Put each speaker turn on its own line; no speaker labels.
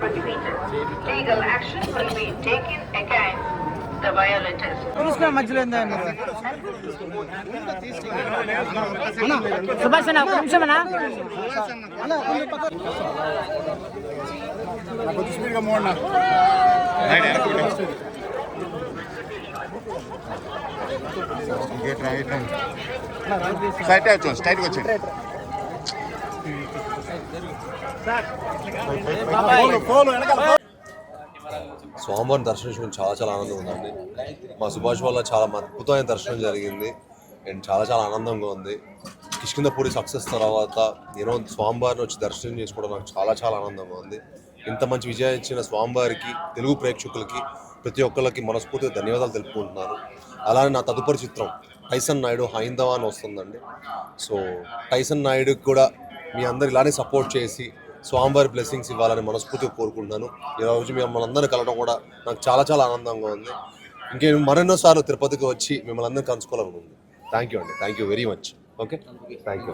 prohibited. Legal action will be taken against the violators.
Subhash అన్న ఒక నిమిషం అన్న
స్ట్రైట్ వచ్చి
స్వామివారిని దర్శించుకుని చాలా ఆనందం ఉందండి. మా సుభాష్ వల్ల చాలా అద్భుతమైన దర్శనం జరిగింది అండ్ చాలా ఆనందంగా ఉంది. కిష్కింధపురి సక్సెస్ తర్వాత నేను స్వామివారిని వచ్చి దర్శనం చేసుకోవడం నాకు చాలా ఆనందంగా ఉంది. ఇంత మంచి విజయం ఇచ్చిన స్వామివారికి, తెలుగు ప్రేక్షకులకి, ప్రతి ఒక్కరికి మనస్ఫూర్తిగా ధన్యవాదాలు తెలుపుకుంటున్నాను. అలానే నా తదుపరి చిత్రం టైసన్ నాయుడు హైందవ అని వస్తుందండి. సో టైసన్ నాయుడుకి కూడా మీ అందరు ఇలానే సపోర్ట్ చేసి స్వామివారి బ్లెస్సింగ్స్ ఇవ్వాలని మనస్ఫూర్తిగా కోరుకుంటున్నాను. ఈరోజు మిమ్మల్ని అందరినీ కలవడం కూడా నాకు చాలా ఆనందంగా ఉంది. ఇంకేం మరెన్నోసార్లు తిరుపతికి వచ్చి మిమ్మల్ని అందరినీ కలుసుకోవాలనుకుంది. థ్యాంక్ యూ అండి. Thank you very much. Okay, thank you.